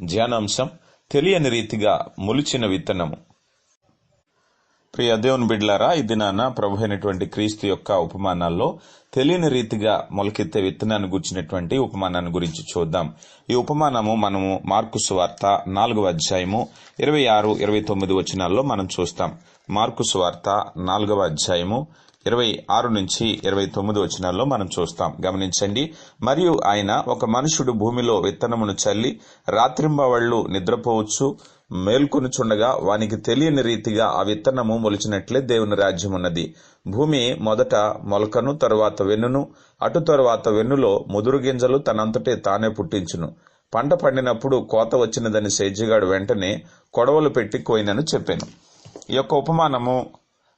ధ్యానాంశం తెలియని రీతిగా మొలిచిన విత్తనము. ప్రియ దేవుని బిడ్డలారా, ఈ దినాన ప్రభు అయినటువంటి క్రీస్తు యొక్క ఉపమానాల్లో తెలియని రీతిగా మొలకెత్తే విత్తనాన్ని గురించినటువంటి ఉపమానాన్ని గురించి చూద్దాం. ఈ ఉపమానము మనము మార్కు సువార్త 4వ అధ్యాయము 26-29 వచనాల్లో మనం చూస్తాం. మార్కు సువార్త 4వ అధ్యాయము 26 నుంచి 29 వచనాల్లో మనం చూస్తాం. గమనించండి. మరియు ఆయన, ఒక మనుషుడు భూమిలో విత్తనమును చల్లి రాత్రింబవళ్లు నిద్రపోవచ్చు, మేల్కొనుచుండగా వానికి తెలియని రీతిగా ఆ విత్తనము మొలిచినట్లే దేవుని రాజ్యమున్నది. భూమి మొదట మొలకను, తరువాత వెన్నును, అటు తరువాత వెన్నులో ముదురు గింజలు తనంతటే తానే పుట్టించును. పంట పండినప్పుడు కోత వచ్చినదని సేద్యగాడు వెంటనే కొడవలు పెట్టి కోయినను చెప్పాను. ఈ యొక్క ఉపమానము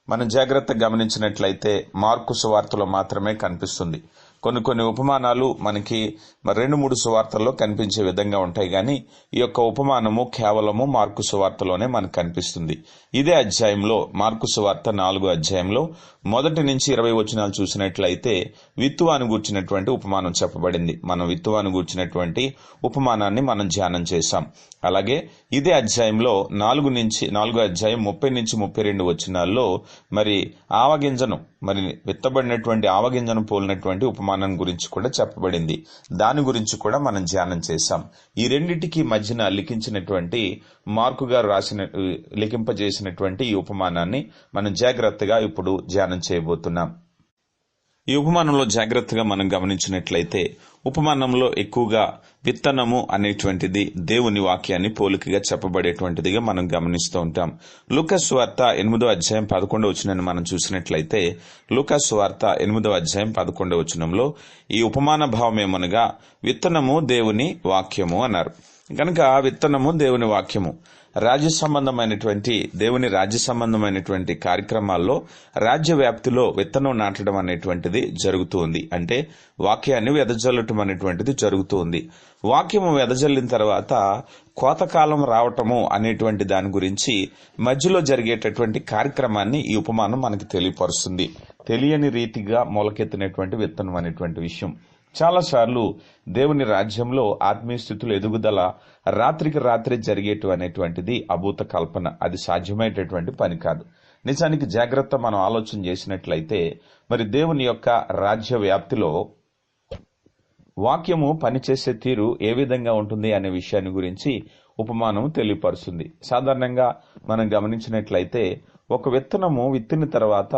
మనం జాగ్రత్తగా గమనించినట్లయితే మార్కు సువార్తలో మాత్రమే కనిపిస్తుంది. కొన్ని ఉపమానాలు మనకి 2-3 సువార్తల్లో కనిపించే విధంగా ఉంటాయి, కానీ ఈ యొక్క ఉపమానము కేవలము మార్కు సువార్తలోనే మనకు కనిపిస్తుంది. ఇదే అధ్యాయంలో మార్కు సువార్త 4వ అధ్యాయంలో 1 నుంచి 20 వచనాలు చూసినట్లయితే విత్తువాను గూర్చినటువంటి ఉపమానం చెప్పబడింది. మనం విత్తువాను గూర్చినటువంటి ఉపమానాన్ని మనం ధ్యానం చేశాం. అలాగే ఇదే అధ్యాయంలో 4వ అధ్యాయం 30 నుంచి 32 వచనాల్లో మరి ఆవగింజను, మరి విత్తబడినటువంటి ఆవగింజను పోలినటువంటి ఉపమానం గురించి కూడా చెప్పబడింది. దాని గురించి కూడా మనం ధ్యానం చేశాం. ఈ రెండింటికి మధ్యన లిఖించినటువంటి మార్కు గారు లిఖింపజేసినటువంటి ఈ ఉపమానాన్ని మనం జాగ్రత్తగా ఇప్పుడు ధ్యానం చేయబోతున్నాం. ఈ ఉపమానంలో జాగ్రత్తగా మనం గమనించినట్లయితే ఉపమానంలో ఎక్కువగా విత్తనము అనేటువంటిది దేవుని వాక్యాన్ని పోలికగా చెప్పబడేటువంటిదిగా మనం గమనిస్తూ ఉంటాం. లూకాసు వార్త 8వ అధ్యాయం 11వ వచనాన్ని మనం చూసినట్లయితే లూకాసు వార్త 8వ అధ్యాయం 11వ వచనంలో ఈ ఉపమాన భావం ఏమనగా విత్తనము దేవుని వాక్యము అన్నారు. కనుక విత్తనము దేవుని వాక్యము రాజ్య సంబంధమైనటువంటి దేవుని రాజ్య సంబంధమైనటువంటి కార్యక్రమాల్లో రాజ్య వ్యాప్తిలో విత్తనం నాటడం అనేటువంటిది జరుగుతుంది. అంటే వాక్యాన్ని వెదజల్లటం అనేటువంటిది జరుగుతుంది. వాక్యము వెదజల్లిన తర్వాత కోతకాలం రావటము అనేటువంటి దాని గురించి మధ్యలో జరిగేటటువంటి కార్యక్రమాన్ని ఈ ఉపమానం మనకి తెలియపరుస్తుంది. తెలియని రీతిగా మొలకెత్తినటువంటి విత్తనం అనేటువంటి విషయం. చాలాసార్లు దేవుని రాజ్యంలో ఆత్మీయ స్థితుల ఎదుగుదల రాత్రికి రాత్రి జరిగేటు అనేటువంటిది అభూత కల్పన. అది సాధ్యమయ్యేటటువంటి పని కాదు. నిజానికి జాగ్రత్త మనం ఆలోచన చేసినట్లయితే మరి దేవుని యొక్క రాజ్య వ్యాప్తిలో వాక్యము పనిచేసే తీరు ఏ విధంగా ఉంటుంది అనే విషయాన్ని గురించి ఉపమానం తెలియపరుస్తుంది. సాధారణంగా మనం గమనించినట్లయితే ఒక విత్తనము విత్తిన తర్వాత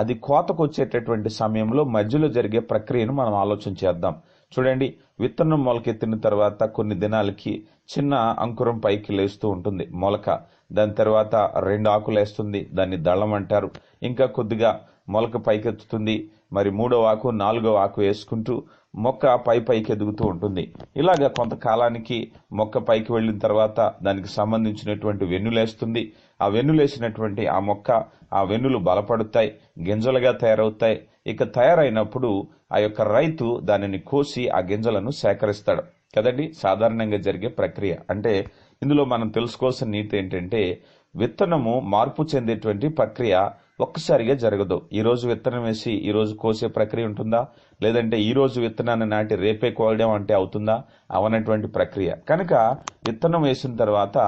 అది కోతకొచ్చేటటువంటి సమయంలో మధ్యలో జరిగే ప్రక్రియను మనం ఆలోచన చేద్దాం. చూడండి, విత్తనం మొలకెత్తిన తర్వాత కొన్ని దినాలకి చిన్న అంకురం పైకి లేస్తూ ఉంటుంది, మొలక. దాని తర్వాత 2 ఆకులు వేస్తుంది, దాన్ని దళం అంటారు. ఇంకా కొద్దిగా మొలక పైకెత్తుతుంది, మరి 3వ ఆకు 4వ ఆకు వేసుకుంటూ మొక్క పైకి ఎదుగుతూ ఉంటుంది. ఇలాగా కొంతకాలానికి మొక్క పైకి వెళ్లిన తర్వాత దానికి సంబంధించినటువంటి వెన్నులేస్తుంది. ఆ వెన్నులేసినటువంటి ఆ మొక్క, ఆ వెన్నులు బలపడతాయి, గింజలుగా తయారవుతాయి. ఇక తయారైనప్పుడు ఆ యొక్క రైతు దానిని కోసి ఆ గింజలను సేకరిస్తాడు కదండి. సాధారణంగా జరిగే ప్రక్రియ. అంటే ఇందులో మనం తెలుసుకోవాల్సిన నీతి ఏంటంటే విత్తనము మార్పు చెందేటువంటి ప్రక్రియ ఒక్కసారిగా జరగదు. ఈ రోజు విత్తనం వేసి ఈ రోజు కోసే ప్రక్రియ ఉంటుందా? లేదంటే ఈ రోజు విత్తనాన్ని నాటి రేపే కోయడం అంటే అవుతుందా? అవనటువంటి ప్రక్రియ. కనుక విత్తనం వేసిన తర్వాత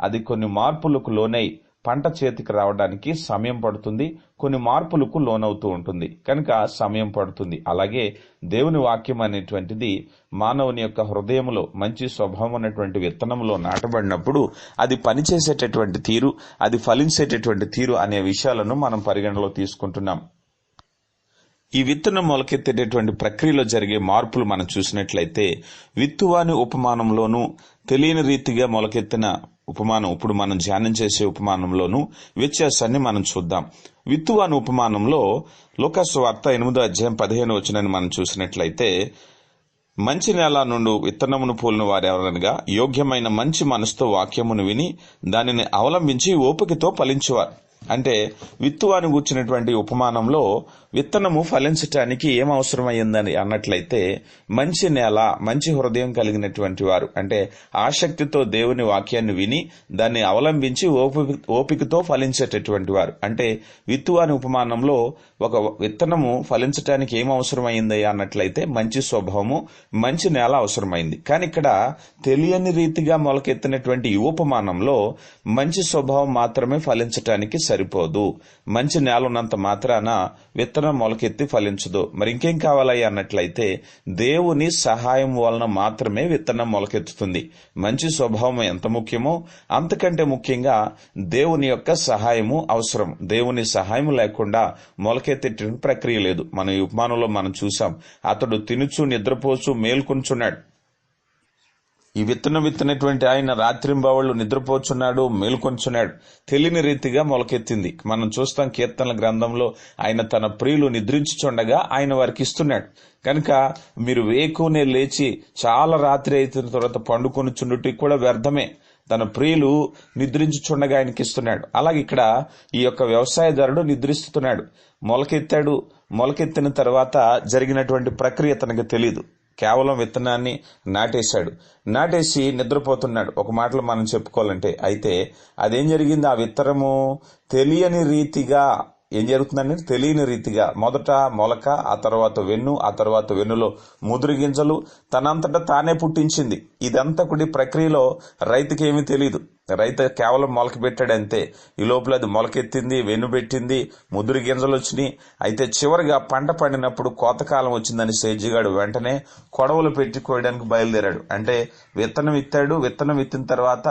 అది కొన్ని మార్పులకు లోనై పంట చేతికి రావడానికి సమయం పడుతుంది, కొన్ని మార్పులకు లోనవుతూ ఉంటుంది. కనుక సమయం పడుతుంది. అలాగే దేవుని వాక్యం అనేటువంటిది మానవుని యొక్క హృదయంలో మంచి స్వభావం ఉన్నటువంటి విత్తనంలో నాటబడినప్పుడు అది పనిచేసేటటువంటి తీరు, అది ఫలించేటటువంటి తీరు అనే విషయాలను మనం పరిగణలో తీసుకుంటున్నాం. ఈ విత్తనం మొలకెత్తేటటువంటి ప్రక్రియలో జరిగే మార్పులు మనం చూసినట్లయితే విత్తువాని ఉపమానంలోనూ తెలియని రీతిగా మొలకెత్తిన ఉపమానం, ఇప్పుడు మనం ధ్యానం చేసే ఉపమానంలోనూ వ్యత్యాసాన్ని మనం చూద్దాం. విత్తువాని ఉపమానంలో లూకాసు వార్త 8వ అధ్యాయం 15వ వచనాన్ని మనం చూసినట్లయితే మంచి నేల నుండి విత్తనమును పోలిన వారెవరనగా యోగ్యమైన మంచి మనసుతో వాక్యమును విని దానిని అవలంబించి ఓపికతో ఫలించేవారు. అంటే విత్తువాని గూర్చినటువంటి ఉపమానంలో విత్తనము ఫలించటానికి ఏం అవసరమైందని అన్నట్లయితే మంచి నేల, మంచి హృదయం కలిగినటువంటి వారు, అంటే ఆసక్తితో దేవుని వాక్యాన్ని విని దాన్ని అవలంబించి ఓపికతో ఫలించేటటువంటి వారు. అంటే విత్తు అనే ఉపమానంలో ఒక విత్తనము ఫలించటానికి ఏం అవసరమైంది అన్నట్లయితే మంచి స్వభావము, మంచి నేల అవసరమైంది. కానీ ఇక్కడ తెలియని రీతిగా మొలకెత్తినటువంటి ఈ ఉపమానంలో మంచి స్వభావం మాత్రమే ఫలించటానికి సరిపోదు. మంచి నేల ఉన్నంత మాత్రాన విత్తనం మొలకెత్తి ఫలించదు. మరి ఇంకేం కావాలి అన్నట్లయితే దేవుని సహాయం వలన మాత్రమే విత్తనం మొలకెత్తుతుంది. మంచి స్వభావం ఎంత ముఖ్యమో అంతకంటే ముఖ్యంగా దేవుని యొక్క సహాయము అవసరం. దేవుని సహాయం లేకుండా మొలకెత్తే ప్రక్రియ లేదు. మన ఈ ఉపమానంలో మనం చూసాం, అతడు తినుచు నిద్రపోచు మేల్కొంచున్నాడు. ఈ విత్తనం విత్తనటువంటి ఆయన రాత్రింబవళ్లు నిద్రపోచున్నాడు, మేల్కొంచున్నాడు. తెలియని రీతిగా మొలకెత్తింది. మనం చూస్తాం కీర్తనల గ్రంథంలో ఆయన తన ప్రియులు నిద్రించుచుండగా ఆయన వారికి ఇస్తున్నాడు. కనుక మీరు వేకునే లేచి చాలా రాత్రి అయిన తర్వాత పండుకొనుచుండుటి కూడా వ్యర్థమే. తన ప్రియులు నిద్రించుచుండగా ఆయనకి ఇస్తున్నాడు. అలాగే ఇక్కడ ఈ యొక్క వ్యవసాయదారుడు నిద్రిస్తున్నాడు. మొలకెత్తాడు. మొలకెత్తిన తర్వాత జరిగినటువంటి ప్రక్రియ తనకు తెలియదు. కేవలం విత్తనాన్ని నాటేసి నిద్రపోతున్నాడు. ఒక మాటలో మనం చెప్పుకోవాలంటే, అయితే అదేం జరిగింది? ఆ విత్తనము తెలియని రీతిగా ఏం జరుగుతుందంటే, తెలియని రీతిగా మొదట మొలక, ఆ తర్వాత వెన్ను, ఆ తర్వాత వెన్నులో ముదురు గింజలు తనంతటా తానే పుట్టించింది. ఇదంతా కూడా ప్రక్రియలో రైతుకి ఏమీ తెలియదు. రైతు కేవలం మొలక పెట్టాడంతే. ఈ లోపల అది మొలకెత్తింది, వెన్ను పెట్టింది, ముదురు గింజలు వచ్చినాయి. అయితే చివరిగా పంట పండినప్పుడు కోతకాలం వచ్చిందని సేజిగాడు వెంటనే కొడవలు పెట్టి కోయడానికి బయలుదేరాడు. అంటే విత్తనం విత్తిన తర్వాత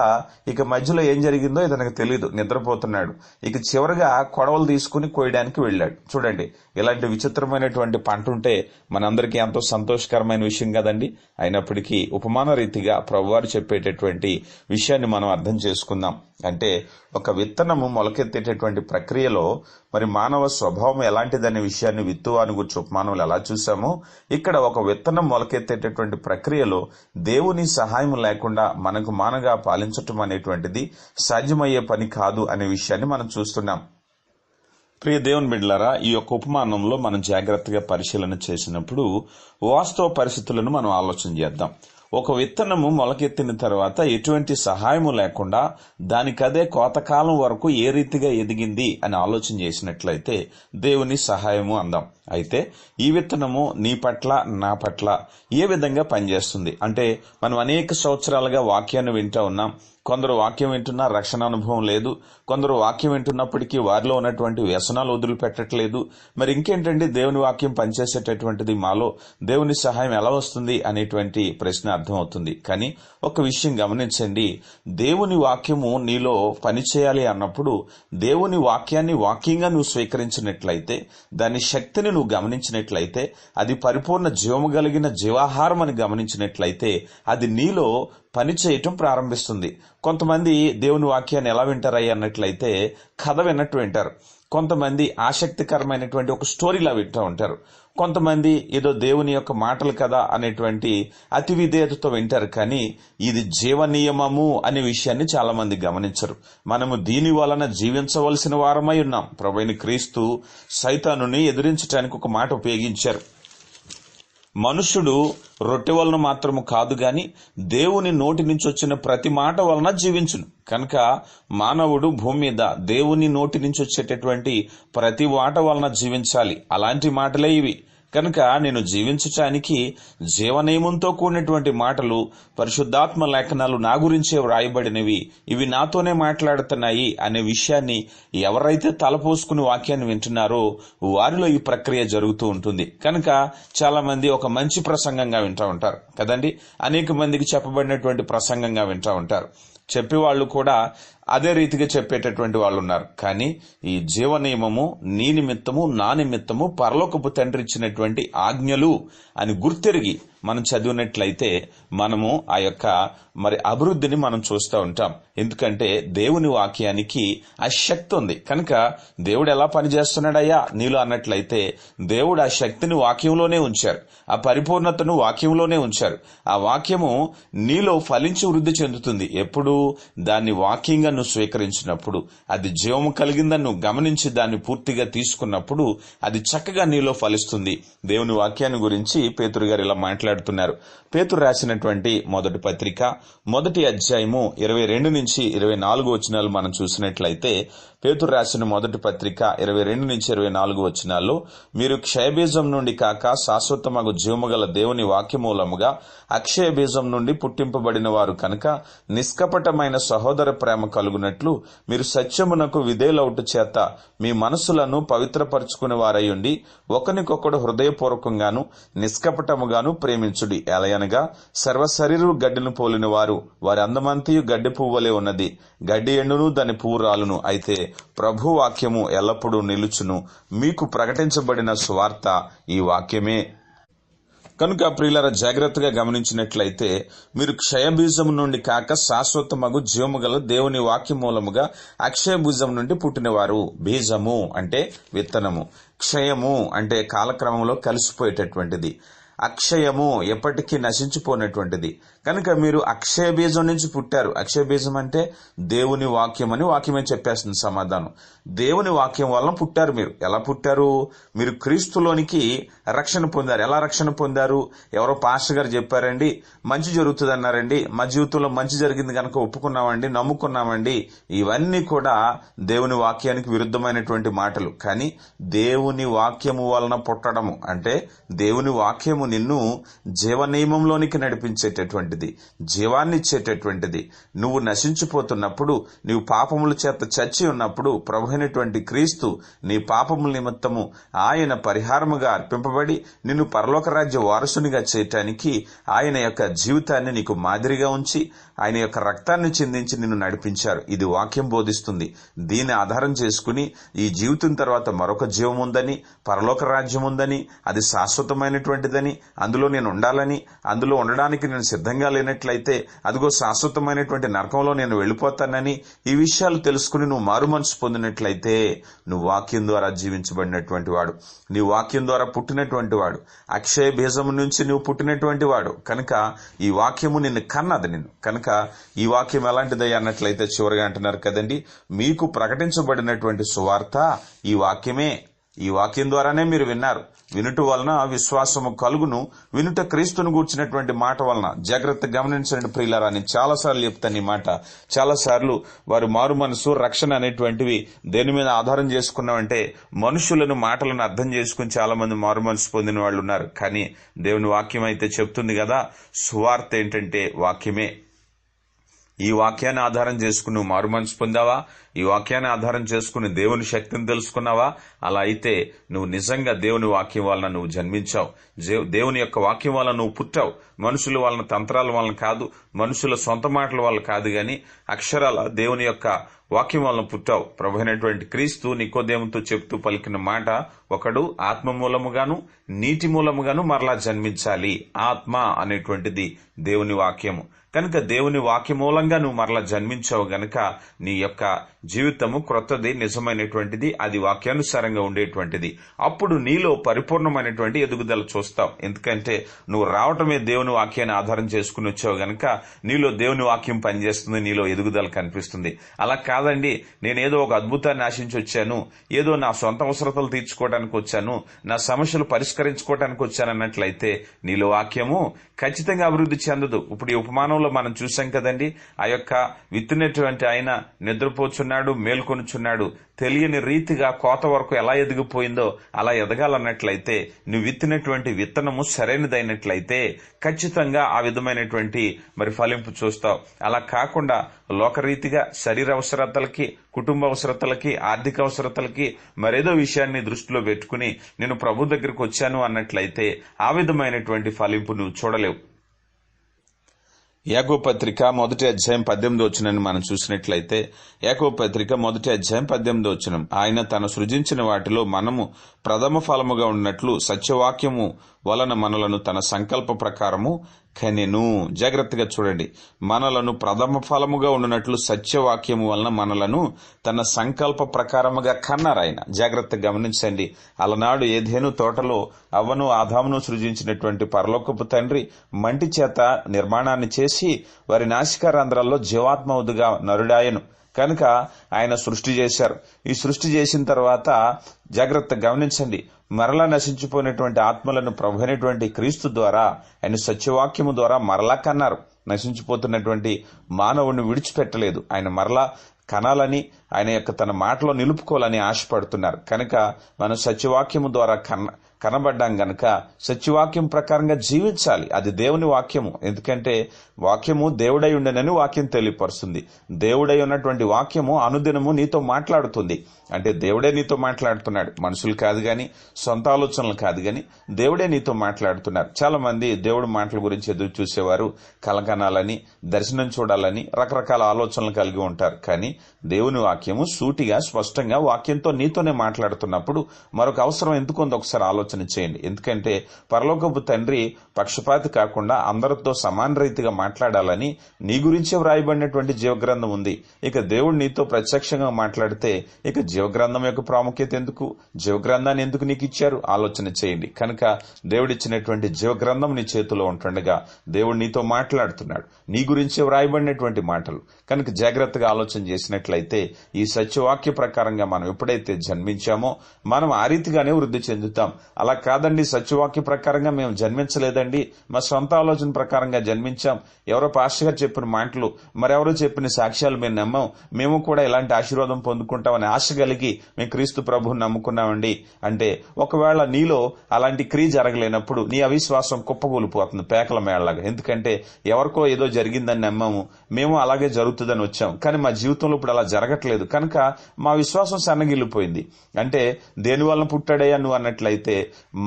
ఇక మధ్యలో ఏం జరిగిందో ఇతనికి తెలియదు, నిద్రపోతున్నాడు. ఇక చివరిగా కొడవలు తీసుకుని కోయడానికి వెళ్ళాడు. చూడండి, ఇలాంటి విచిత్రమైనటువంటి పంట ఉంటే మనందరికీ ఎంతో సంతోషకరమైన విషయం కదండి. అయినప్పటికీ ఉపమాన రీతిగా ప్రభువారు చెప్పేటటువంటి విషయాన్ని మనం అర్థం చేసుకుందాం. అంటే ఒక విత్తనము మొలకెత్తేటటువంటి ప్రక్రియలో మరి మానవ స్వభావం ఎలాంటిదనే విషయాన్ని విత్తువాని గురించి ఉపమానంలో ఎలా చూసామో, ఇక్కడ ఒక విత్తనం మొలకెత్తేటటువంటి ప్రక్రియలో దేవుని సహాయం లేకుండా మనకు మానగా పాలించటం అనేటువంటిది సాధ్యమయ్యే పని కాదు అనే విషయాన్ని మనం చూస్తున్నాం. ప్రియ దేవుని బిడ్డలారా, ఈ యొక్క ఉపమానంలో మనం జాగ్రత్తగా పరిశీలన చేసినప్పుడు వాస్తవ పరిస్థితులను మనం ఆలోచన చేద్దాం. ఒక విత్తనము మొలకెత్తిన తర్వాత ఎటువంటి సహాయము లేకుండా దానికదే కోతకాలం వరకు ఏ రీతిగా ఎదిగింది అని ఆలోచన చేసినట్లయితే దేవుని సహాయము అందాం. అయితే ఈ విత్తనము నీ పట్ల, నా పట్ల ఏ విధంగా పనిచేస్తుంది అంటే, మనం అనేక సంవత్సరాలుగా వాక్యాన్ని వింటూ ఉన్నాం. కొందరు వాక్యం వింటున్నా రక్షణ అనుభవం లేదు. కొందరు వాక్యం వింటున్నప్పటికీ వారిలో ఉన్నటువంటి వ్యసనాలు వదిలిపెట్టట్లేదు. మరి ఇంకేంటండి దేవుని వాక్యం పనిచేసేటటువంటిది, మాలో దేవుని సహాయం ఎలా వస్తుంది అనేటువంటి ప్రశ్న అర్థమవుతుంది. కానీ ఒక విషయం గమనించండి, దేవుని వాక్యము నీలో పనిచేయాలి అన్నప్పుడు దేవుని వాక్యాన్ని వాక్యంగా నువ్వు స్వీకరించినట్లయితే, దాని శక్తిని నువ్వు గమనించినట్లయితే, అది పరిపూర్ణ జీవము కలిగిన జీవాహారం అని గమనించినట్లయితే అది నీలో పనిచేయటం ప్రారంభిస్తుంది. కొంతమంది దేవుని వాక్యాన్ని ఎలా వింటారయ్యి అన్నట్లయితే కథ విన్నట్టు వింటారు. కొంతమంది ఆసక్తికరమైనటువంటి ఒక స్టోరీలా వింటూ ఉంటారు. కొంతమంది ఏదో దేవుని యొక్క మాటలు కదా అనేటువంటి అతి విధేయతతో వింటారు. కానీ ఇది జీవనియమము అనే విషయాన్ని చాలా మంది గమనించరు. మనము దీని వలన జీవించవలసిన వారమై ఉన్నాం. ప్రభువైన క్రీస్తు సైతానుని ఎదిరించడానికి ఒక మాట ఉపయోగించారు. మనుష్యుడు రొట్టె వలన మాత్రము కాదు గాని దేవుని నోటి నుంచి వచ్చిన ప్రతి మాట వలన జీవించును. కనుక మానవుడు భూమి మీద దేవుని నోటి నుంచి వచ్చేటటువంటి ప్రతి మాట వలన జీవించాలి. అలాంటి మాటలే ఇవి. కనుక నేను జీవించటానికి జీవనియమంతో కూడినటువంటి మాటలు, పరిశుద్ధాత్మ లేఖనాలు నా గురించే వ్రాయబడినవి, ఇవి నాతోనే మాట్లాడుతున్నాయి అనే విషయాన్ని ఎవరైతే తలపోసుకుని వాక్యాన్ని వింటున్నారో వారిలో ఈ ప్రక్రియ జరుగుతూ ఉంటుంది. కనుక చాలా మంది ఒక మంచి ప్రసంగంగా వింటూ ఉంటారు కదండి. అనేక మందికి చెప్పబడినటువంటి ప్రసంగంగా వింటూ ఉంటారు. చెప్పేవాళ్లు కూడా అదే రీతిగా చెప్పేటటువంటి వాళ్ళు ఉన్నారు. కానీ ఈ జీవనియమము నీ నిమిత్తము, నా నిమిత్తము పరలోకపు తండ్రి ఇచ్చినటువంటి ఆజ్ఞలు అని గుర్తెరిగి మనం చదివినట్లయితే మనము ఆ యొక్క మరి అభివృద్ధిని మనం చూస్తూ ఉంటాం. ఎందుకంటే దేవుని వాక్యానికి ఆ శక్తి ఉంది. కనుక దేవుడు ఎలా పనిచేస్తున్నాడయ్యా నీలో అన్నట్లయితే, దేవుడు ఆ శక్తిని వాక్యంలోనే ఉంచారు, ఆ పరిపూర్ణతను వాక్యంలోనే ఉంచారు. ఆ వాక్యము నీలో ఫలించి వృద్ధి చెందుతుంది. ఎప్పుడు దాన్ని వాక్యంగా వాక్యాన్ని నువ్వు స్వీకరించినప్పుడు, అది జీవము కలిగిందని నువ్వు గమనించి దాన్ని పూర్తిగా తీసుకున్నప్పుడు అది చక్కగా నీలో ఫలిస్తుంది. దేవుని వాక్యాన్ని గురించి పేతురు గారు ఇలా మాట్లాడుతున్నారు. పేతురు రాసినటువంటి మొదటి పత్రిక 1వ అధ్యాయము 22 నుంచి 24 వచనాలు మనం చూసినట్లయితే, పేతురు రాసిన మొదటి పత్రిక 22 నుంచి 24 వచనాల్లో, మీరు క్షయబీజం నుండి కాక శాశ్వతమగు జీవము గల దేవుని వాక్యమూలముగా అక్షయ బీజం నుండి పుట్టింపబడిన వారు కనుక నిష్కపటమైన సహోదర ప్రేమ కలుగునట్లు మీరు సత్యమునకు విధేయులౌట చేత మీ మనసులను పవిత్రపరచుకునే వారయ్యుండి ఒకనికొకడు హృదయపూర్వకంగాను నిష్కపటముగాను ప్రేమించుడి. ఎలయనగా సర్వశరీరు గడ్డిని పోలిన వారు, వారి అందమంతియు గడ్డి పువ్వులే ఉన్నది. గడ్డి ఎండును దాని పువ్వు రాలును, అయితే ప్రభు వాక్యము ఎల్లప్పుడూ నిలుచును. మీకు ప్రకటించబడిన సువార్త ఈ వాక్యమే. కనుక ప్రియులారా, జాగ్రత్తగా గమనించినట్లయితే, మీరు క్షయబీజం నుండి కాక శాశ్వతమగు జీవము గల దేవుని వాక్య మూలముగా అక్షయ బీజం నుండి పుట్టినవారు. బీజము అంటే విత్తనము, క్షయము అంటే కాలక్రమంలో కలిసిపోయేటటువంటిది, అక్షయము ఎప్పటికీ నశించిపోయినటువంటిది. కనుక మీరు అక్షయ బీజం నుంచి పుట్టారు. అక్షయ బీజం అంటే దేవుని వాక్యం అని వాక్యమే చెప్పేస్తుంది సమాధానం. దేవుని వాక్యం వలన పుట్టారు. మీరు ఎలా పుట్టారు? మీరు క్రీస్తులోనికి రక్షణ పొందారు. ఎలా రక్షణ పొందారు? ఎవరో పాస్టర్ గారు చెప్పారండి, మంచి జరుగుతుంది అన్నారండి, మా జీవితంలో మంచి జరిగింది కనుక ఒప్పుకున్నామండి, నమ్ముకున్నామండి. ఇవన్నీ కూడా దేవుని వాక్యానికి విరుద్ధమైనటువంటి మాటలు. కానీ దేవుని వాక్యము వలన పుట్టడము అంటే దేవుని వాక్యము నిన్ను జీవ నియమంలోనికి నడిపించేటటువంటిది, జీవాన్ని ఇచ్చేటటువంటిది. నువ్వు నశించిపోతున్నప్పుడు, నీవు పాపముల చేత చచ్చి ఉన్నప్పుడు ప్రభు అయినటువంటి క్రీస్తు నీ పాపముల నిమిత్తము ఆయన పరిహారముగా అర్పింపబడి నిన్ను పరలోక రాజ్య వారసునిగా చేయటానికి ఆయన యొక్క జీవితాన్ని నీకు మాదిరిగా ఉంచి ఆయన యొక్క రక్తాన్ని చిందించి నిన్ను నడిపించారు. ఇది వాక్యం బోధిస్తుంది. దీన్ని ఆధారం చేసుకుని ఈ జీవితం తర్వాత మరొక జీవం ఉందని, పరలోక రాజ్యం ఉందని, అది శాశ్వతమైనటువంటిదని, అందులో నేను ఉండాలని, అందులో ఉండడానికి నేను సిద్ధంగా లేనట్లయితే అదిగో శాశ్వతమైనటువంటి నరకంలో నేను వెళ్ళిపోతానని, ఈ విషయాలు తెలుసుకుని నువ్వు మారు మనసు పొందినట్లయితే నువ్వు వాక్యం ద్వారా జీవించబడినటువంటి వాడు, నీ వాక్యం ద్వారా పుట్టినటువంటి వాడు, అక్షయ బీజము నుంచి నువ్వు పుట్టినటువంటి వాడు. కనుక ఈ వాక్యము నిన్ను కన్నది. నిన్ను కనుక ఈ వాక్యం ఎలాంటిదయ్యా అన్నట్లయితే చివరిగా అంటున్నారు కదండి, మీకు ప్రకటించబడినటువంటి సువార్త ఈ వాక్యమే. ఈ వాక్యం ద్వారానే మీరు విన్నారు. వినుట వలన విశ్వాసము కలుగును, వినుట క్రీస్తును గూర్చినటువంటి మాట వలన. జాగ్రత్త గమనించండి ప్రియులారా, నేను చాలాసార్లు చెప్తాను ఈ మాట. చాలాసార్లు వారు మారు మనసు, రక్షణ అనేటువంటివి దేని మీద ఆధారం చేసుకున్నామంటే మనుషులను, మాటలను అర్థం చేసుకుని చాలా మంది మారు మనసు పొందిన వాళ్ళు ఉన్నారు. కానీ దేవుని వాక్యం అయితే చెప్తుంది కదా, సువార్త ఏంటంటే వాక్యమే. ఈ వాక్యాన్ని ఆధారం చేసుకుని నువ్వు మారు మనసు పొందావా? ఈ వాక్యాన్ని ఆధారం చేసుకుని దేవుని శక్తిని తెలుసుకున్నావా? అలా అయితే నువ్వు నిజంగా దేవుని వాక్యం వలన నువ్వు జన్మించావు. దేవుని యొక్క వాక్యం వలన నువ్వు పుట్టావు. మనుషుల వలన, తంత్రాల వలన కాదు, మనుషుల సొంత మాటల వల్ల కాదు, గాని అక్షరాల దేవుని యొక్క వాక్యం వలన పుట్టావు. ప్రభు అయినటువంటి క్రీస్తు నికోదేముతో చెప్తూ పలికిన మాట, ఒకడు ఆత్మ మూలముగాను నీటి మూలముగాను మరలా జన్మించాలి. ఆత్మ అనేటువంటిది దేవుని వాక్యము. కనుక దేవుని వాక్య మూలంగా నువ్వు మరలా జన్మించావు గనక నీ యొక్క జీవితము క్రొత్తది, నిజమైనటువంటిది, అది వాక్యానుసారంగా ఉండేటువంటిది. అప్పుడు నీలో పరిపూర్ణమైనటువంటి ఎదుగుదల చూస్తావు. ఎందుకంటే నువ్వు రావటమే దేవుని వాక్యాన్ని ఆధారం చేసుకుని వచ్చావు గనక నీలో దేవుని వాక్యం పనిచేస్తుంది, నీలో ఎదుగుదల కనిపిస్తుంది. అలా కాదండి, నేనేదో ఒక అద్భుతాన్ని ఆశించి వచ్చాను, ఏదో నా సొంత అవసరతలు తీర్చుకోవడానికి వచ్చాను, నా సమస్యలు పరిష్కరించుకోవడానికి వచ్చాను అన్నట్లయితే నీలో వాక్యము ఖచ్చితంగా అభివృద్ధి చెందదు. ఇప్పుడు ఈ ఉపమానంలో మనం చూసాం కదండి, ఆ యొక్క విత్తినటువంటి ఆయన నిద్రపోచున్నాడు, మేల్కొనుచున్నాడు. తెలియని రీతిగా కోత వరకు ఎలా ఎదిగిపోయిందో అలా ఎదగాలన్నట్లయితే నువ్వు విత్తినటువంటి విత్తనము సరైనదైనట్లయితే ఖచ్చితంగా ఆ విధమైనటువంటి ఫలింపు చూస్తావు. అలా కాకుండా లోకరీతిగా శరీర అవసరతలకి, కుటుంబ అవసరతలకి, ఆర్థిక అవసరతలకి మరేదో విషయాన్ని దృష్టిలో పెట్టుకుని నేను ప్రభు దగ్గరికి వచ్చాను అన్నట్లయితే ఆ విధమైనటువంటి ఫలింపు నువ్వు చూడలేవు. యాకోబు పత్రిక 1వ అధ్యాయం 18వ వచనాన్ని మనం చూసినట్లయితే, యాకోబు పత్రిక 1వ అధ్యాయం 18వ వచనం, ఆయన తను సృజించిన వాటిలో మనము ప్రథమ ఫలముగా ఉన్నట్లు సత్యవాక్యము వలన మనలను తన సంకల్ప ప్రకారము కనెను. జాగ్రత్తగా చూడండి, మనలను ప్రథమ ఫలముగా ఉండినట్లు సత్యవాక్యము వలన మనలను తన సంకల్ప ప్రకారముగా కన్నారు ఆయన. జాగ్రత్తగా గమనించండి, అలనాడు ఏదేను తోటలో అవ్వను ఆదామును సృజించినటువంటి పరలోకపు తండ్రి మంటి చేత నిర్మాణాన్ని చేసి వారి నాసికారంధ్రాల్లో జీవాత్మ ఉదుగా నరుడాయను. కనుక ఆయన సృష్టి చేశారు. ఈ సృష్టి చేసిన తర్వాత జాగ్రత్తగా గమనించండి, మరలా నశించిపోయినటువంటి ఆత్మలను ప్రభు అయినటువంటి క్రీస్తు ద్వారా, ఆయన సత్యవాక్యము ద్వారా మరలా కన్నారు. నశించిపోతున్నటువంటి మానవుడిని విడిచిపెట్టలేదు. ఆయన మరలా కనాలని, ఆయన యొక్క తన మాటలో నిలుపుకోవాలని ఆశపడుతున్నారు. కనుక మనం సత్యవాక్యము ద్వారా కనబడ్డాం గనక సత్యవాక్యం ప్రకారంగా జీవించాలి. అది దేవుని వాక్యము. ఎందుకంటే వాక్యము దేవుడై ఉండనని వాక్యం తెలియపరుస్తుంది. దేవుడై ఉన్నటువంటి వాక్యము అనుదినము నీతో మాట్లాడుతుంది. అంటే దేవుడే నీతో మాట్లాడుతున్నాడు, మనుషులు కాదు గాని, సొంత ఆలోచనలు కాదు గాని దేవుడే నీతో మాట్లాడుతున్నారు. చాలా మంది దేవుడి మాటల గురించి ఎదురు చూసేవారు కలకనాలని, దర్శనం చూడాలని రకరకాల ఆలోచనలు కలిగి ఉంటారు. కానీ దేవుని వాక్యము సూటిగా స్పష్టంగా వాక్యంతో నీతోనే మాట్లాడుతున్నప్పుడు మరొక అవసరం ఎందుకు ఉందో ఒకసారి ఆలోచన చేయండి. ఎందుకంటే పరలోకపు తండ్రి పక్షపాతి కాకుండా అందరితో సమాన రీతిగా మాట్లాడాలని నీ గురించే వ్రాయబడినటువంటి జీవగ్రంథం ఉంది. ఇక దేవుడు నీతో ప్రత్యక్షంగా మాట్లాడితే ఇక జీవగ్రంథం యొక్క ప్రాముఖ్యత ఎందుకు? జీవగ్రంథాన్ని ఎందుకు నీకు ఇచ్చారు? ఆలోచన చేయండి. కనుక దేవుడిచ్చినటువంటి జీవగ్రంథం నీ చేతిలో ఉంటుండగా దేవుడు నీతో మాట్లాడుతున్నాడు, నీ గురించే వ్రాయబడినటువంటి మాటలు. కనుక జాగ్రత్తగా ఆలోచన చేసినట్లయితే ఈ సత్యవాక్య ప్రకారంగా మనం ఎప్పుడైతే జన్మించామో మనం ఆ రీతిగానే వృద్ధి చెందుతాం. అలా కాదండి, సత్యవాక్య ప్రకారంగా మేము జన్మించలేదండి, మా సొంత ఆలోచన ప్రకారంగా జన్మించాం, ఎవరో పాస్టర్ గారు చెప్పిన మాటలు, మరెవరో చెప్పిన సాక్ష్యాలు మేము నమ్మాం, మేము కూడా ఇలాంటి ఆశీర్వాదం పొందుకుంటామని ఆశ కలిగి మేము క్రీస్తు ప్రభువుని నమ్ముకున్నామండి అంటే, ఒకవేళ నీలో అలాంటి క్రియ జరగలేనప్పుడు నీ అవిశ్వాసం కుప్పగూలిపోతుంది పేకల మేళలాగా. ఎందుకంటే ఎవరికో ఏదో జరిగిందని నమ్మాము, మేము అలాగే జరుగుతుందని వచ్చాం, కానీ మా జీవితంలో ఇప్పుడు అలా జరగట్లేదు. కనుక మా విశ్వాసం సన్నగిల్లిపోయింది. అంటే దేని వలన పుట్టాడయ్యా నువ్వు అన్నట్లయితే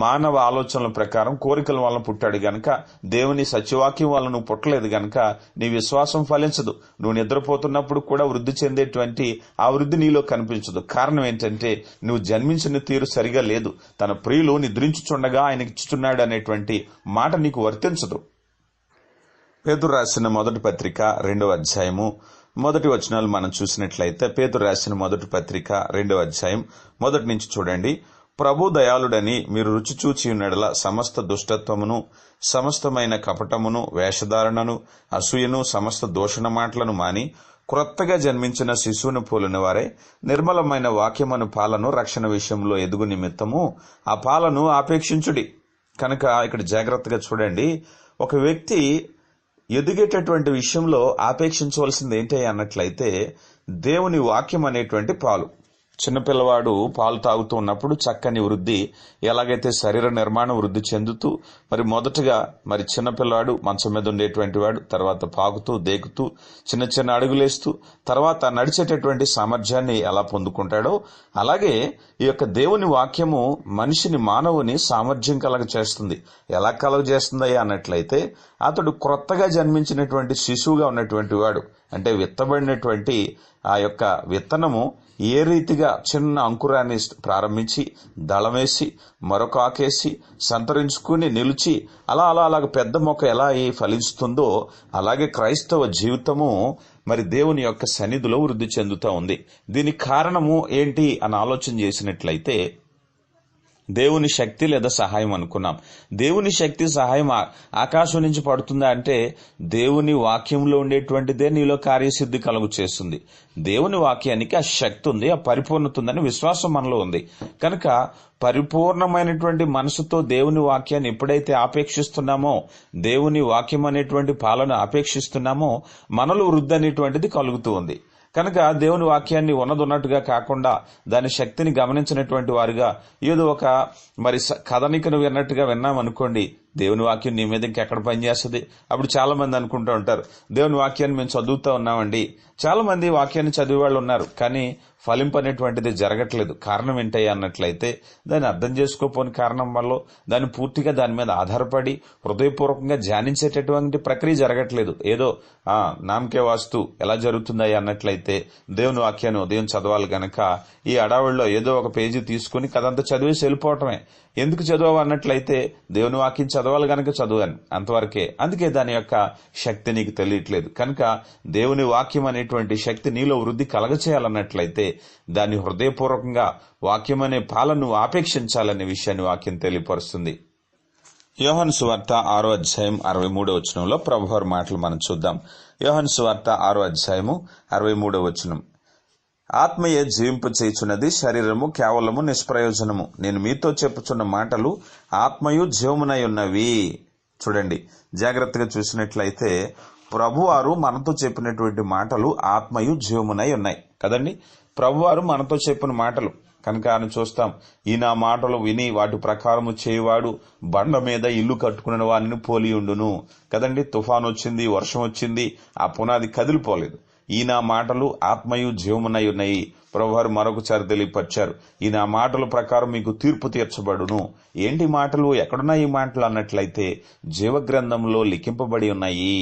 మానవ ఆలోచనల ప్రకారం కోరికల వలన పుట్టాడు గనక, దేవుని సత్యవాక్యం వల్ల నువ్వు పుట్టలేదు గనక నీ విశ్వాసం ఫలించదు. నువ్వు నిద్రపోతున్నప్పుడు కూడా వృద్ధి చెందేటువంటి ఆ వృద్ధి నీలో కనిపించదు. కారణం ఏంటంటే నువ్వు జన్మించిన తీరు సరిగా లేదు. తన ప్రియులు నిద్రించుచుండగా ఆయనకి ఇచ్చుచున్నాడు అనేటువంటి మాట నీకు వర్తించదు. పేతురు రాసిన మొదటి పత్రిక 2వ అధ్యాయము మొదటి వచనాలు మనం చూసినట్లయితే, పేతురు రాసిన మొదటి పత్రిక 2వ అధ్యాయం మొదటి నుంచి చూడండి. ప్రభు దయాళుడని మీరు రుచి చూచి ఉన్నడల సమస్త దుష్టత్వమును, సమస్తమైన కపటమును, వేషధారణను, అసూయను, సమస్త దూషణ మాటలను మాని క్రొత్తగా జన్మించిన శిశువును పోలిన వారే నిర్మలమైన వాక్యమను పాలను రక్షణ విషయంలో ఎదుగు నిమిత్తము ఆ పాలను ఆపేక్షించుడి. కనుక ఇక్కడ జాగ్రత్తగా చూడండి, ఒక వ్యక్తి ఎదిగేటటువంటి విషయంలో ఆపేక్షించవలసింది ఏంటి అన్నట్లయితే దేవుని వాక్యం అనేటువంటి పాలు. చిన్నపిల్లవాడు పాలు తాగుతూ ఉన్నప్పుడు చక్కని వృద్ధి, ఎలాగైతే శరీర నిర్మాణం వృద్ధి చెందుతూ మొదటగా చిన్నపిల్లవాడు మంచం మీద ఉండేటువంటి వాడు, తర్వాత పాకుతూ దేకుతూ చిన్న చిన్న అడుగులేస్తూ తర్వాత నడిచేటటువంటి సామర్థ్యాన్ని ఎలా పొందుకుంటాడో, అలాగే ఈ యొక్క దేవుని వాక్యము మనిషిని, మానవుని సామర్థ్యం కలగ చేస్తుంది. ఎలా కలగ చేస్తుందయ్యా అన్నట్లయితే అతడు క్రొత్తగా జన్మించినటువంటి శిశువుగా ఉన్నటువంటి వాడు, అంటే విత్తబడినటువంటి ఆ యొక్క విత్తనము ఏ రీతిగా చిన్న అంకురాన్ని ప్రారంభించి దళమేసి మరొక ఆకేసి సంతరించుకుని నిలిచి అలాగ పెద్ద మొక్క ఎలా ఫలిస్తుందో అలాగే క్రైస్తవ జీవితము దేవుని యొక్క సన్నిధిలో వృద్ధి చెందుతూ ఉంది. దీనికి కారణము ఏంటి అని ఆలోచన చేసినట్లయితే దేవుని శక్తి లేదా సహాయం అనుకున్నాం. దేవుని శక్తి సహాయం ఆకాశం నుంచి పడుతుందా అంటే దేవుని వాక్యంలో ఉండేటువంటిదే నీలో కార్యసిద్ధి కలుగు చేస్తుంది. దేవుని వాక్యానికి ఆ శక్తి ఉంది, ఆ పరిపూర్ణత ఉందని విశ్వాసం మనలో ఉంది. కనుక పరిపూర్ణమైనటువంటి మనసుతో దేవుని వాక్యాన్ని ఎప్పుడైతే ఆపేక్షిస్తున్నామో, దేవుని వాక్యం అనేటువంటి పాలన ఆపేక్షిస్తున్నామో మనలో వృద్ధి అనేటువంటిది కలుగుతూ ఉంది. కనుక దేవుని వాక్యాన్ని ఉన్నట్టుగా కాకుండా దాని శక్తిని గమనించినటువంటి వారుగా ఏదో ఒక కథనికను విన్నట్టుగా విన్నామనుకోండి, దేవుని వాక్యం నీ మీద ఇంకెక్కడ పనిచేస్తుంది. అప్పుడు చాలా మంది అనుకుంటూ ఉంటారు, దేవుని వాక్యాన్ని మేము చదువుతూ ఉన్నామండి. చాలా మంది వాక్యాన్ని చదివే వాళ్ళు ఉన్నారు, కానీ ఫలింపనేటువంటిది జరగట్లేదు. కారణం ఏంటయ్యా అన్నట్లయితే దాన్ని అర్థం చేసుకోపోని కారణం వల్ల దాన్ని పూర్తిగా దాని మీద ఆధారపడి హృదయపూర్వకంగా ధ్యానించేటటువంటి ప్రక్రియ జరగట్లేదు. ఏదో నామకే వాస్తు ఎలా జరుగుతుందయ్యా అన్నట్లయితే దేవుని వాక్యాన్ని ఉదయం చదవాలి గనక ఈ అడావుల్లో ఏదో ఒక పేజీ తీసుకుని కదంతా చదివేసి వెళ్ళిపోవటమే. ఎందుకు చదవవు అన్నట్లయితే దేవుని వాక్యం చదవాలి గనక చదువాను, అంతవరకే. అందుకే దాని యొక్క శక్తి నీకు తెలియట్లేదు. కనుక దేవుని వాక్యం అనేటువంటి శక్తి నీలో వృద్ధి కలగచేయాలన్నట్లయితే దాన్ని హృదయపూర్వకంగా వాక్యం అనే పాలను ఆపేక్షించాలనే విషయాన్ని వాక్యం తెలియపరుస్తుంది. యోహాను సువార్త 6వ అధ్యాయం 63వ వచనంలో ప్రభువారి మాటలు మనం చూద్దాం. యోహాను సువార్త 6వ అధ్యాయము 63వ వచనం, ఆత్మయే జీవింపు చేయుచున్నది, శరీరము కేవలము నిష్ప్రయోజనము. నేను మీతో చెప్పుచున్న మాటలు ఆత్మయు జీవమునై ఉన్నవి. చూడండి, జాగ్రత్తగా చూసినట్లయితే ప్రభువారు మనతో చెప్పినటువంటి మాటలు ఆత్మయు జీవమునై ఉన్నాయి కదండి. ప్రభువారు మనతో చెప్పిన మాటలు కనుక ఆయన చూస్తాం, ఈ నా మాటలు విని వాటి ప్రకారము చేయువాడు బండ మీద ఇల్లు కట్టుకున్న వాడిని పోలియుండును కదండి. తుఫాను వచ్చింది, వర్షం వచ్చింది, ఆ పునాది కదిలిపోలేదు. ఈ నా మాటలు ఆత్మయు జీవమునై ఉన్నాయి. ప్రభువారు మరొకసారి తెలియపరిచారు, ఈ నా మాటల ప్రకారం మీకు తీర్పు తీర్చబడును. ఏంటి మాటలు, ఎక్కడున్నాయి ఈ మాటలు అన్నట్లయితే జీవగ్రంథంలో లిఖింపబడి ఉన్నాయి.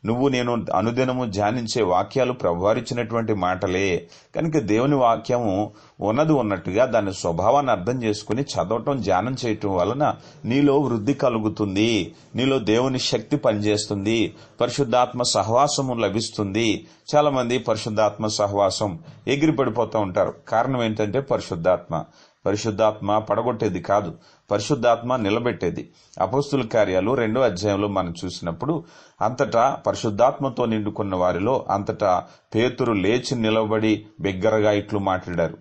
నువ్వు నేను అనుదినము ధ్యానించే వాక్యాలు ప్రభువారిచ్చినటువంటి మాటలే. కనుక దేవుని వాక్యము ఉన్నది ఉన్నట్టుగా దాని స్వభావాన్ని అర్థం చేసుకుని చదవటం, ధ్యానం చేయటం వలన నీలో వృద్ధి కలుగుతుంది, నీలో దేవుని శక్తి పనిచేస్తుంది, పరిశుద్ధాత్మ సహవాసము లభిస్తుంది. చాలా మంది పరిశుద్ధాత్మ సహవాసం ఎగిరిపడిపోతూ ఉంటారు. కారణం ఏంటంటే పరిశుద్ధాత్మ పడగొట్టేది కాదు, పరిశుద్ధాత్మ నిలబెట్టేది. అపోస్తుల కార్యాలు 2వ అధ్యాయంలో మనం చూసినప్పుడు అంతటా పరిశుద్ధాత్మతో నిండుకున్న వారిలో అంతటా పేతురు లేచి నిలబడి బిగ్గరగా ఇట్లు మాట్లాడారు.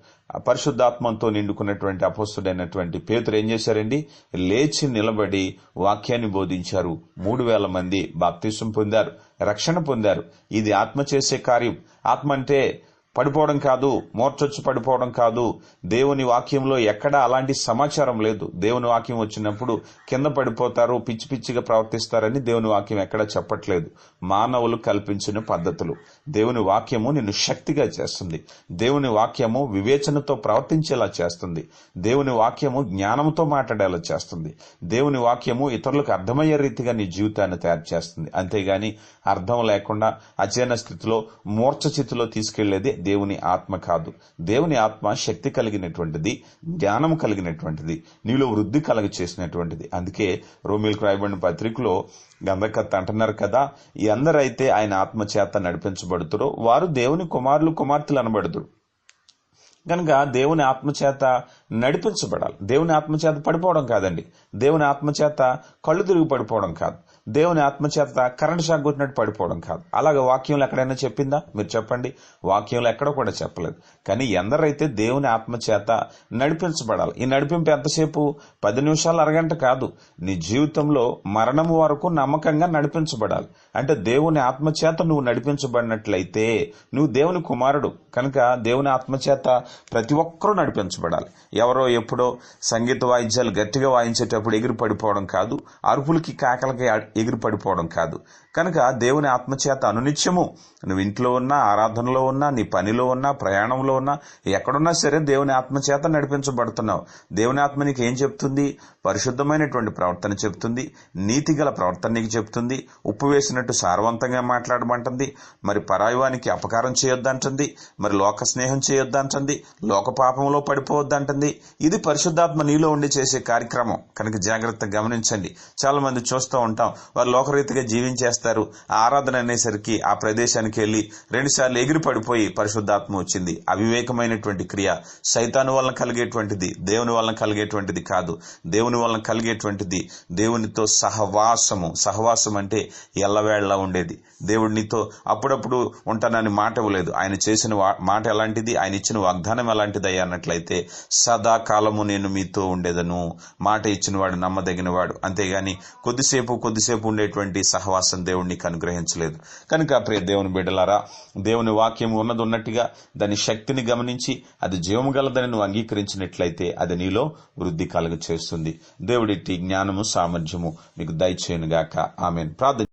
పరిశుద్ధాత్మతో నిండుకున్నటువంటి అపోస్తుడైనటువంటి పేతురు ఏం చేశారండి, లేచి నిలబడి వాక్యాన్ని బోధించారు. 3,000 మంది బాప్తిసం పొందారు, రక్షణ పొందారు. ఇది ఆత్మ చేసే కార్యం. ఆత్మ అంటే పడిపోవడం కాదు, మోర్చొచ్చి పడిపోవడం కాదు. దేవుని వాక్యంలో ఎక్కడా అలాంటి సమాచారం లేదు. దేవుని వాక్యం వచ్చినప్పుడు కింద పడిపోతారు, పిచ్చి పిచ్చిగా ప్రవర్తిస్తారని దేవుని వాక్యం ఎక్కడా చెప్పట్లేదు. మానవులు కల్పించిన పద్ధతులు. దేవుని వాక్యము నిన్ను శక్తిగా చేస్తుంది. దేవుని వాక్యము వివేచనతో ప్రవర్తించేలా చేస్తుంది. దేవుని వాక్యము జ్ఞానంతో మాట్లాడేలా చేస్తుంది. దేవుని వాక్యము ఇతరులకు అర్థమయ్యే రీతిగా నీ జీవితాన్ని తయారు చేస్తుంది. అంతేగాని అర్థం లేకుండా అచేన స్థితిలో, మూర్ఛ స్థితిలో తీసుకెళ్లేది దేవుని ఆత్మ కాదు. దేవుని ఆత్మ శక్తి కలిగినటువంటిది, జ్ఞానం కలిగినటువంటిది, నీలో వృద్ధి కలగ చేసినటువంటిది. అందుకే రోమీలకు రాయబడిన పత్రికలో గంధకర్త అంటున్నారు కదా, ఈ అందరైతే ఆయన ఆత్మ చేత నడిపించబడుతురో వారు దేవుని కుమారులు కుమార్తెలు అనబడుతురు. కనుక దేవుని ఆత్మచేత నడిపించబడాలి. దేవుని ఆత్మచేత పడిపోవడం కాదండి, దేవుని ఆత్మచేత కళ్ళు తిరిగి పడిపోవడం కాదు, దేవుని ఆత్మచేత కరెంట్ షాక్ కొట్టినట్టు పడిపోవడం కాదు. అలాగే వాక్యంలో ఎక్కడైనా చెప్పిందా? మీరు చెప్పండి. వాక్యంలో ఎక్కడ కూడా చెప్పలేదు. కానీ ఎందరైతే దేవుని ఆత్మచేత నడిపించబడాలి. ఈ నడిపింపు ఎంతసేపు? 10 నిమిషాలు, అరగంట కాదు. నీ జీవితంలో మరణం వరకు నమ్మకంగా నడిపించబడాలి. అంటే దేవుని ఆత్మచేత నువ్వు నడిపించబడినట్లయితే నువ్వు దేవుని కుమారుడు. కనుక దేవుని ఆత్మచేత ప్రతి ఒక్కరూ నడిపించబడాలి. ఎవరో ఎప్పుడో సంగీత వాయిద్యాలు గట్టిగా వాయించేటప్పుడు ఎగిరి పడిపోవడం కాదు, అరుపులకి కాకలకి ఎగిరి పడిపోవడం కాదు. కనుక దేవుని ఆత్మచేత అనునిత్యము నువ్వు ఇంట్లో ఉన్నా, ఆరాధనలో ఉన్నా, నీ పనిలో ఉన్నా, ప్రయాణంలో ఉన్నా, ఎక్కడున్నా సరే దేవుని ఆత్మచేత నడిపించబడుతున్నావు. దేవుని ఆత్మ నీకు ఏం చెప్తుంది? పరిశుద్ధమైనటువంటి ప్రవర్తన చెప్తుంది, నీతిగల ప్రవర్తన నీకు చెప్తుంది, ఉప్పు వేసినట్టు సారవంతంగా మాట్లాడమంటుంది, మరి పరాయివానికి అపకారం చేయొద్దంటుంది, మరి లోక స్నేహం చేయొద్దంటుంది, లోక పాపంలో పడిపోవద్దంటుంది. ఇది పరిశుద్ధాత్మ నీలో ఉండి చేసే కార్యక్రమం. కనుక జాగ్రత్తగా గమనించండి. చాలా మంది చూస్తూ ఉంటాం, వారు లోకరీతిగా జీవించేస్తారు. ఆరాధన అనేసరికి ఆ ప్రదేశానికి వెళ్లి 2 సార్లు ఎగిరి పడిపోయి పరిశుద్ధాత్మ వచ్చింది. అవివేకమైనటువంటి క్రియ, సైతాను వలన కలిగేటువంటిది, దేవుని వలన కలిగేటువంటిది కాదు. దేవుని వలన కలిగేటువంటిది దేవునితో సహవాసము. సహవాసం అంటే ఎల్లవేళ్లా ఉండేది. దేవుడినితో అప్పుడప్పుడు ఉంటానని మాట ఇవ్వలేదు. ఆయన చేసిన మాట ఎలాంటిది, ఆయన ఇచ్చిన వాగ్దానం ఎలాంటిది అన్నట్లయితే సదాకాలము నేను మీతో ఉండేదను. మాట ఇచ్చిన వాడు నమ్మదగిన వాడు. అంతేగాని కొద్దిసేపు ఉండేటువంటి సహవాసం దేవుడిని అనుగ్రహించలేదు. కనుక ప్రియ దేవుని బిడ్డలారా, దేవుని వాక్యం ఉన్నది ఉన్నట్టుగా దాని శక్తిని గమనించి అది జీవము గలదని నువ్వు అంగీకరించినట్లయితే అది నీలో వృద్ధి కలుగ చేస్తుంది. దేవుడిట్టి జ్ఞానము సామర్థ్యము మీకు దయచేయునుగాక. ఆమేన్. ప్రార్థన